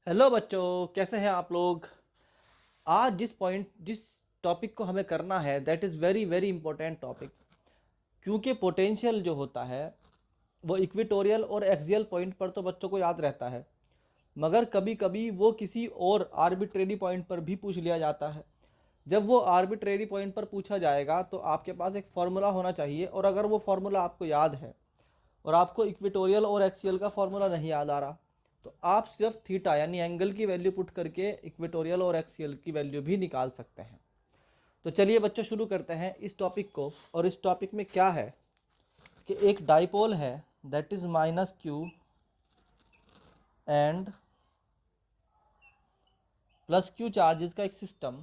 Hello बच्चों, कैसे हैं आप लोग। आज जिस टॉपिक को हमें करना है that is very very important topic. क्योंकि पोटेंशियल जो होता है वो इक्वेटोरियल और एक्सियल पॉइंट पर तो बच्चों को याद रहता है, मगर कभी कभी वो किसी और आर्बिट्रेरी पॉइंट पर भी पूछ लिया जाता है। जब वो आर्बिट्रेरी पॉइंट पर पूछा जाएगा तो आपके पास एक फार्मूला होना चाहिए, और अगर वो फार्मूला आपको याद है और आपको इक्वेटोरियल और एक्सियल का फार्मूला नहीं याद आ रहा, तो आप सिर्फ थीटा यानी एंगल की वैल्यू पुट करके इक्वेटोरियल और एक्सियल की वैल्यू भी निकाल सकते हैं। तो चलिए बच्चों, शुरू करते हैं इस टॉपिक को। और इस टॉपिक में क्या है कि एक डाइपोल है that is minus Q and plus Q charges का एक सिस्टम।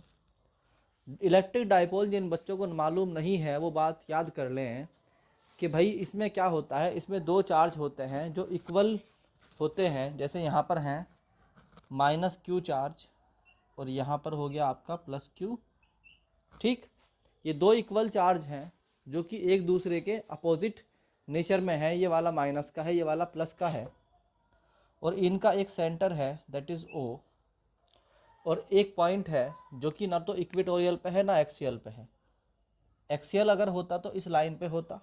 इलेक्ट्रिक डाइपोल जिन बच्चों को मालूम नहीं है वो बात याद कर लें कि भाई इसमें क्या होता है। इसमें दो चार्ज होते हैं जो इक्वल होते हैं, जैसे यहाँ पर हैं माइनस क्यू चार्ज और यहाँ पर हो गया आपका प्लस क्यू। ठीक, ये दो इक्वल चार्ज हैं जो कि एक दूसरे के अपोजिट नेचर में है। ये वाला माइनस का है, ये वाला प्लस का है, और इनका एक सेंटर है दैट इज़ ओ, और एक पॉइंट है जो कि ना तो इक्वेटोरियल पे है ना एक्सियल पे है। एक्सियल अगर होता तो इस लाइन पे होता,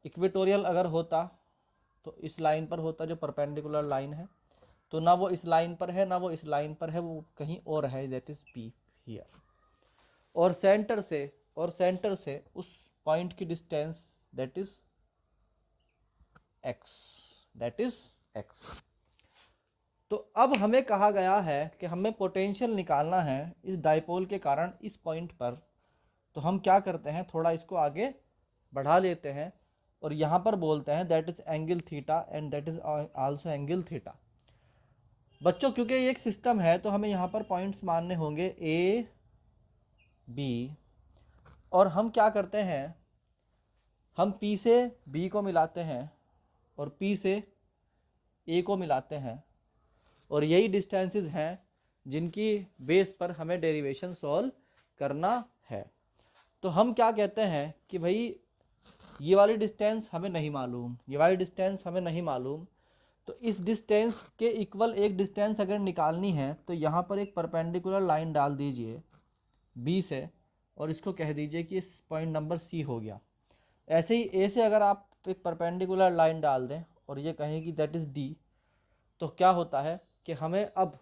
इक्वेटोरियल अगर होता तो इस लाइन पर होता जो परपेंडिकुलर लाइन है। तो ना वो इस लाइन पर है ना वो इस लाइन पर है, वो कहीं और है, दैट इज पी हियर। और सेंटर से उस पॉइंट की distance that is x, that is x. तो अब हमें कहा गया है कि हमें पोटेंशियल निकालना है इस डाइपोल के कारण इस पॉइंट पर। तो हम क्या करते हैं, थोड़ा इसको आगे बढ़ा लेते हैं और यहाँ पर बोलते हैं that is angle theta and that is also angle theta. बच्चों क्योंकि ये एक सिस्टम है तो हमें यहाँ पर पॉइंट्स मानने होंगे ए बी, और हम क्या करते हैं, हम P से B को मिलाते हैं और P से A को मिलाते हैं, और यही डिस्टेंसेस हैं जिनकी बेस पर हमें डेरिवेशन सॉल्व करना है। तो हम क्या कहते हैं कि भाई ये वाली डिस्टेंस हमें नहीं मालूम, ये वाली डिस्टेंस हमें नहीं मालूम, तो इस डिस्टेंस के इक्वल एक डिस्टेंस अगर निकालनी है तो यहाँ पर एक परपेंडिकुलर लाइन डाल दीजिए बी से, और इसको कह दीजिए कि इस पॉइंट नंबर सी हो गया। ऐसे ही ए से अगर आप एक परपेंडिकुलर लाइन डाल दें और ये कहें कि दैट इज़ डी, तो क्या होता है कि हमें अब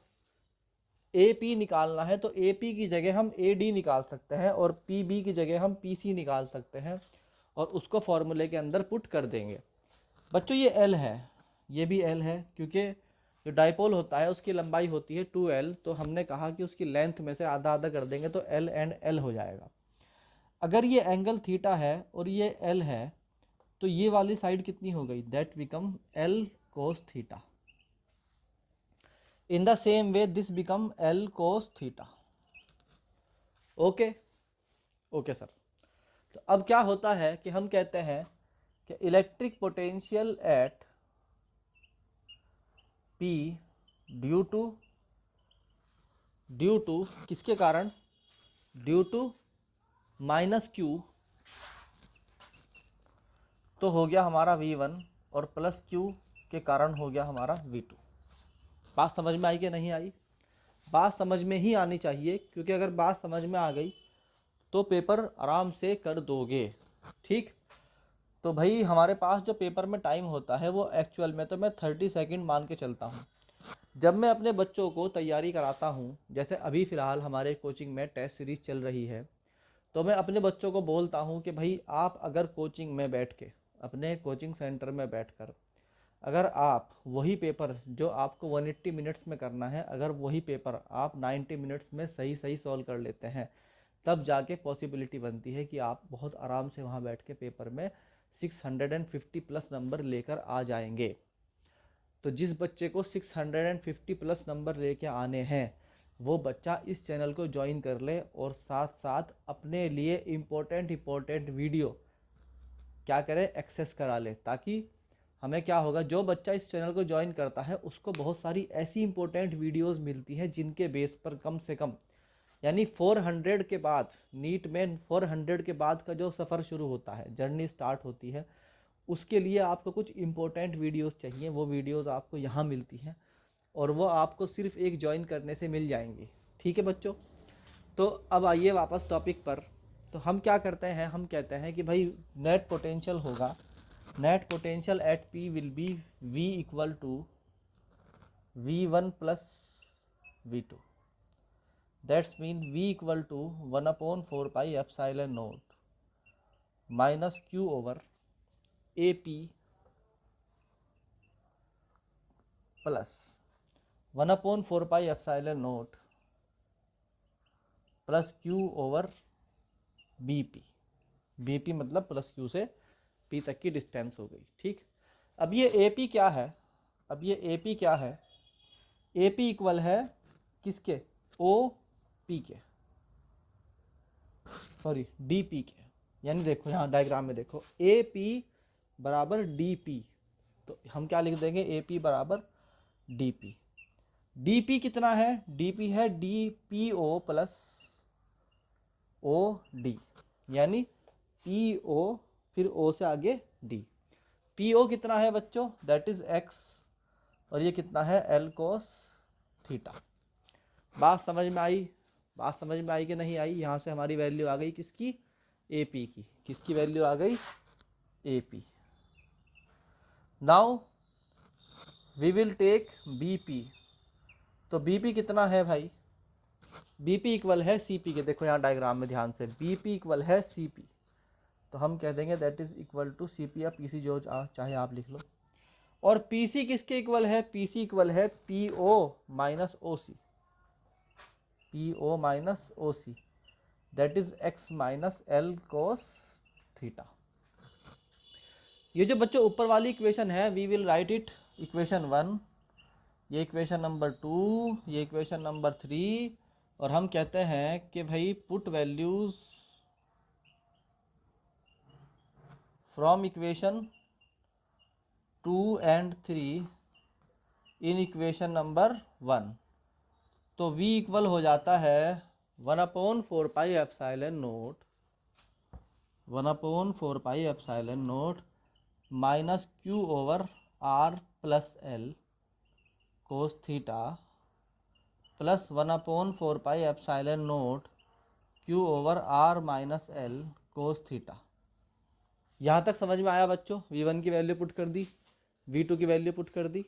ए पी निकालना है, तो ए पी की जगह हम ए डी निकाल सकते हैं और पी बी की जगह हम पी सी निकाल सकते हैं और उसको फॉर्मूले के अंदर पुट कर देंगे। बच्चों ये एल है, ये भी एल है, क्योंकि जो डाइपोल होता है उसकी लंबाई होती है 2L, तो हमने कहा कि उसकी लेंथ में से आधा आधा कर देंगे तो L एंड L हो जाएगा। अगर ये एंगल थीटा है और ये L है तो ये वाली साइड कितनी हो गई, that become L cos theta. In the same way this become L cos theta. Okay okay sir. तो अब क्या होता है कि हम कहते हैं कि electric potential at P due to किसके कारण, ड्यू टू माइनस क्यू, तो हो गया हमारा V1, और प्लस क्यू के कारण हो गया हमारा V2। बात समझ में आई कि नहीं आई? बात समझ में ही आनी चाहिए, क्योंकि अगर बात समझ में आ गई तो पेपर आराम से कर दोगे। ठीक, तो भाई हमारे पास जो पेपर में टाइम होता है वो एक्चुअल में तो मैं 30 सेकंड मान के चलता हूँ। जब मैं अपने बच्चों को तैयारी कराता हूँ, जैसे अभी फ़िलहाल हमारे कोचिंग में टेस्ट सीरीज़ चल रही है, तो मैं अपने बच्चों को बोलता हूँ कि भाई आप अगर कोचिंग में बैठ के, अपने कोचिंग सेंटर में बैठकर अगर आप वही पेपर जो आपको 180 मिनट्स में करना है, अगर वही पेपर आप 90 मिनट्स में सही सही सॉल्व कर लेते हैं, तब जाके पॉसिबिलिटी बनती है कि आप बहुत आराम से वहाँ बैठ के पेपर में 650 प्लस नंबर लेकर आ जाएंगे। तो जिस बच्चे को 650 प्लस नंबर लेके आने हैं वो बच्चा इस चैनल को ज्वाइन कर ले और साथ साथ अपने लिए इम्पोर्टेंट वीडियो क्या करे, एक्सेस करा ले, ताकि हमें क्या होगा, जो बच्चा इस चैनल को ज्वाइन करता है उसको बहुत सारी ऐसी इंपॉर्टेंट वीडियोस मिलती हैं जिनके बेस पर कम से कम, यानी 400 के बाद, नीट में 400 के बाद का जो सफ़र शुरू होता है, जर्नी स्टार्ट होती है, उसके लिए आपको कुछ इंपॉर्टेंट वीडियोस चाहिए। वो वीडियोस आपको यहाँ मिलती हैं। और वो आपको सिर्फ एक ज्वाइन करने से मिल जाएंगी। ठीक है बच्चों, तो अब आइए वापस टॉपिक पर। तो हम क्या करते हैं, हम कहते हैं कि भाई नेट पोटेंशियल होगा, net potential at P will be V equal to V1 plus V2, that's mean V equal to 1/4 pi epsilon not minus Q over AP plus 1/4 pi epsilon not plus Q over BP। BP मतलब plus Q से P तक की distance हो गई। ठीक, अब ये AP क्या है, अब ये AP क्या है, AP इक्वल है किसके, OP के, सॉरी DP के। यानी देखो यहाँ डायग्राम में देखो AP बराबर DP, तो हम क्या लिख देंगे, AP बराबर DP। DP कितना है, DP है DPO प्लस OD, यानी PO फिर O से आगे D। PO कितना है बच्चों, दैट इज X, और ये कितना है L cos थीटा। बात समझ में आई, बात समझ में आई कि नहीं आई। यहाँ से हमारी वैल्यू आ गई किसकी, AP की, किसकी वैल्यू आ गई, AP। Now we will take BP। तो BP कितना है भाई, BP इक्वल है CP के, देखो यहाँ डायग्राम में ध्यान से, BP इक्वल है CP, तो हम कह देंगे that is equal to CP या PC जो चाहे आप लिख लो। और PC किसके इक्वल है, PC इक्वल है PO minus OC, PO minus OC, that is X minus L cos theta. ये जो बच्चों ऊपर वाली इक्वेशन है, we will write it equation 1, ये इक्वेशन नंबर 2, ये इक्वेशन नंबर 3, और हम कहते हैं कि भाई put values from equation 2 and 3 in equation number 1। तो V इक्वल हो जाता है 1/4 pi epsilon note, 1/4 pi epsilon note minus Q over R plus L cos theta plus 1/4 pi epsilon not Q over R minus L cos theta. यहाँ तक समझ में आया बच्चों, V1 की वैल्यू पुट कर दी, V2 की वैल्यू पुट कर दी।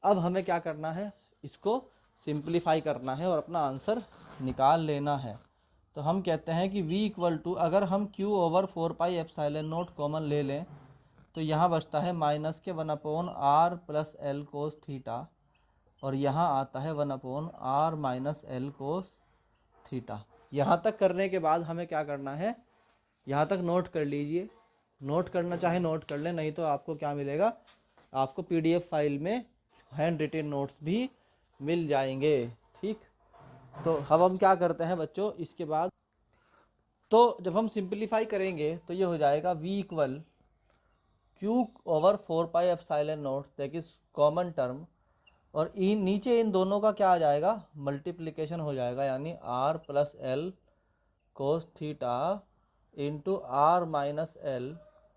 अब हमें क्या करना है, इसको सिंप्लीफाई करना है और अपना आंसर निकाल लेना है। तो हम कहते हैं कि V इक्वल टू, अगर हम Q over 4 pi epsilon note common ले लें तो यहाँ बचता है माइनस के 1/R plus L cos theta, और यहाँ आता है 1/R minus L cos theta. यहाँ तक करने के बाद हमें क्या करना है, यहाँ तक नोट कर लीजिए, नोट करना चाहे नोट कर लें, नहीं तो आपको क्या मिलेगा, आपको PDF फाइल में हैंड रिटेन नोट्स भी मिल जाएंगे। ठीक, तो अब हम क्या करते हैं बच्चों, इसके बाद तो जब हम सिंप्लीफाई करेंगे तो ये हो जाएगा V equal Q over 4 pi epsilon note, that is common term, और नीचे इन दोनों का क्या आ जाएगा, मल्टीप्लिकेशन हो जाएगा, यानी R plus L cos theta into R minus L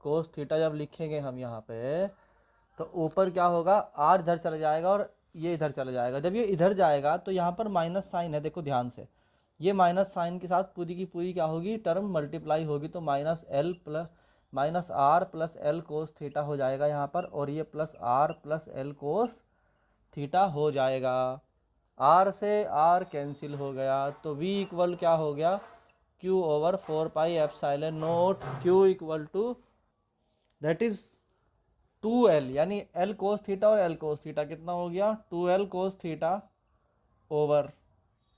cos theta. जब लिखेंगे हम यहाँ पे तो ऊपर क्या होगा, R इधर चला जाएगा और ये इधर चला जाएगा। जब ये इधर जाएगा तो यहाँ पर माइनस साइन है, देखो ध्यान से, ये माइनस साइन के साथ पूरी की पूरी क्या होगी, टर्म मल्टीप्लाई होगी, तो minus R plus L cos theta हो जाएगा यहाँ पर, और ये plus R plus L cos theta हो जाएगा। R से R कैंसिल हो गया, तो V इक्वल क्या हो गया, Q over 4 pi epsilon not, Q equal to that is 2L, यानी L कोस थीटा और L कोस थीटा कितना हो गया, 2L cos theta over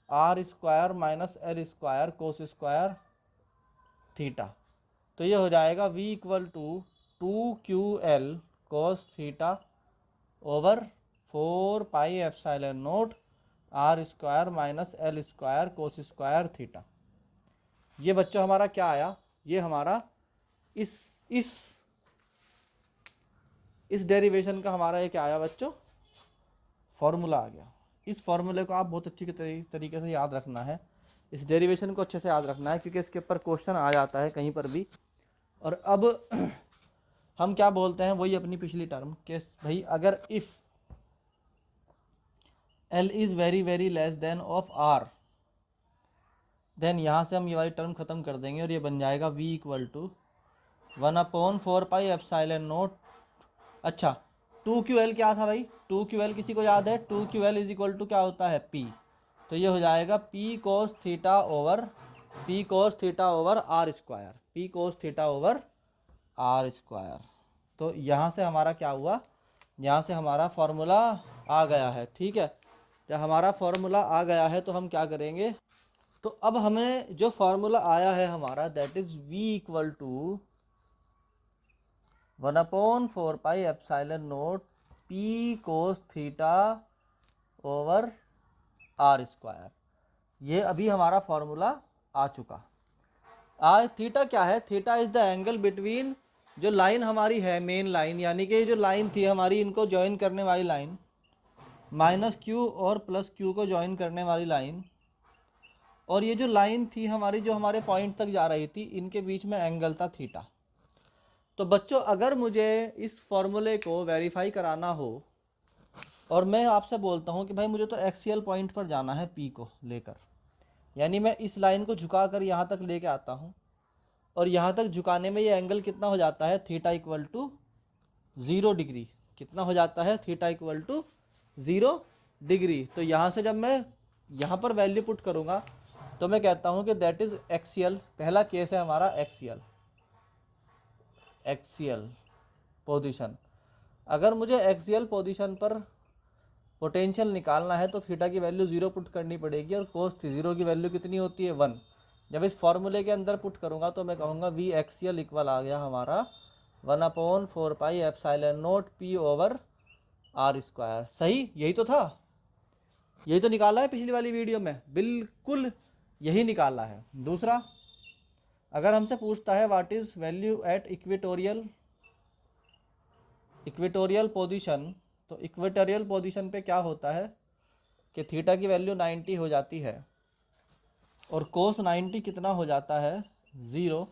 R square minus L square cos square theta. तो ये हो जाएगा V equal to 2QL cos theta over 4 pi epsilon not R square minus L square cos square theta. ये बच्चों हमारा क्या आया, ये हमारा इस डेरिवेशन का हमारा ये क्या आया बच्चों, फॉर्मूला आ गया। इस फॉर्मूले को आप बहुत अच्छी तरीके से याद रखना है, इस डेरिवेशन को अच्छे से याद रखना है, क्योंकि इसके ऊपर क्वेश्चन आ जाता है कहीं पर भी। और अब हम क्या बोलते हैं, वही अपनी पिछली टर्म के, भाई अगर if L is very very less than of R, then यहाँ से हम ये वाली टर्म ख़त्म कर देंगे और ये बन जाएगा V इक्वल टू 1/4πε0। अच्छा, 2QL क्या था भाई? 2QL किसी को याद है? 2QL इज इक्वल टू क्या होता है? P। तो ये हो जाएगा P cos theta over R square, P cos theta over R square. तो यहाँ से हमारा क्या हुआ? यहाँ से हमारा फॉर्मूला आ गया है, ठीक है। जब हमारा फॉर्मूला आ गया है तो हम क्या करेंगे? तो अब हमें जो फॉर्मूला आया है हमारा, that is V equal to 1/4πε0 P cos theta over R square. ये अभी हमारा फॉर्मूला आ चुका। आज थीटा क्या है? Theta is the angle between, जो लाइन हमारी है मेन लाइन, यानी कि जो लाइन थी हमारी इनको ज्वाइन करने वाली लाइन, -Q और +Q को ज्वाइन करने वाली लाइन, और ये जो लाइन थी हमारी जो हमारे पॉइंट तक जा रही थी, इनके बीच में एंगल था थीटा। तो बच्चों अगर मुझे इस फॉर्मूले को वेरीफाई कराना हो और मैं आपसे बोलता हूँ कि भाई मुझे तो एक्सियल पॉइंट पर जाना है P को लेकर, यानी मैं इस लाइन को झुका कर यहाँ तक लेके आता हूँ और यहाँ तक झुकाने में ये एंगल कितना हो जाता है? Theta equal to 0 degree. कितना हो जाता है? Theta equal to 0 degree. तो यहाँ से जब मैं यहाँ पर वैल्यू पुट करूँगा तो मैं कहता हूँ कि दैट इज़ एक्सियल। पहला केस है हमारा एक्सियल पोजीशन। अगर मुझे एक्सियल पोजीशन पर पोटेंशियल निकालना है तो थीटा की वैल्यू 0 पुट करनी पड़ेगी और कोस 0 की वैल्यू कितनी होती है? 1। जब इस फॉर्मूले के अंदर पुट करूँगा तो मैं कहूँगा V एक्सियल इक्वल आ गया हमारा 1/4πε0 P ओवर आर स्क्वायर। सही, यही तो था, यही तो निकाला है पिछली वाली वीडियो में, बिल्कुल यही निकाला है। दूसरा, अगर हमसे पूछता है what is value at equatorial position, तो इक्वेटोरियल पोजीशन पे क्या होता है कि थीटा की वैल्यू 90 हो जाती है और कोस 90 कितना हो जाता है? 0।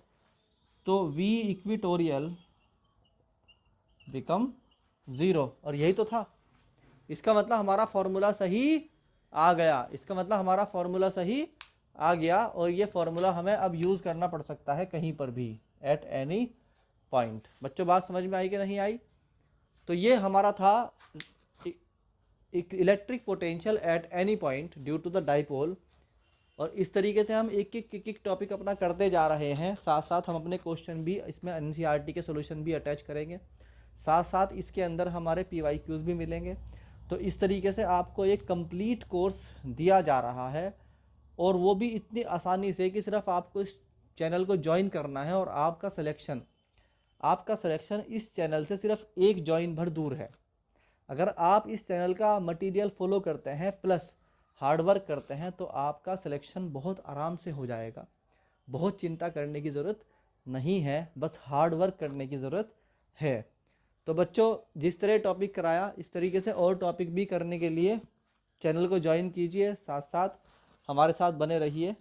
तो V इक्वेटोरियल बिकम 0, और यही तो था। इसका मतलब हमारा फॉर्मूला सही आ गया, इसका मतलब हमारा फॉर्मूला सही आ गया, और ये फॉर्मूला हमें अब यूज़ करना पड़ सकता है कहीं पर भी, एट एनी पॉइंट। बच्चों बात समझ में आई कि नहीं आई? तो ये हमारा था electric potential at any point due to the dipole. और इस तरीके से हम एक एक टॉपिक अपना करते जा रहे हैं। साथ साथ हम अपने क्वेश्चन भी इसमें NCERT के सोल्यूशन भी अटैच करेंगे, साथ साथ इसके अंदर हमारे PYQs भी मिलेंगे। तो इस तरीके से आपको एक कंप्लीट कोर्स दिया जा रहा है, और वो भी इतनी आसानी से कि सिर्फ आपको इस चैनल को ज्वाइन करना है और आपका सिलेक्शन इस चैनल से सिर्फ एक ज्वाइन भर दूर है। अगर आप इस चैनल का मटेरियल फॉलो करते हैं प्लस हार्ड वर्क करते हैं तो आपका सिलेक्शन बहुत आराम से हो जाएगा। बहुत चिंता करने की ज़रूरत नहीं है, बस हार्ड वर्क करने की ज़रूरत है। तो बच्चों, जिस तरह टॉपिक कराया इस तरीके से और टॉपिक भी करने के लिए चैनल को ज्वाइन कीजिए, साथ साथ हमारे साथ बने रहिए।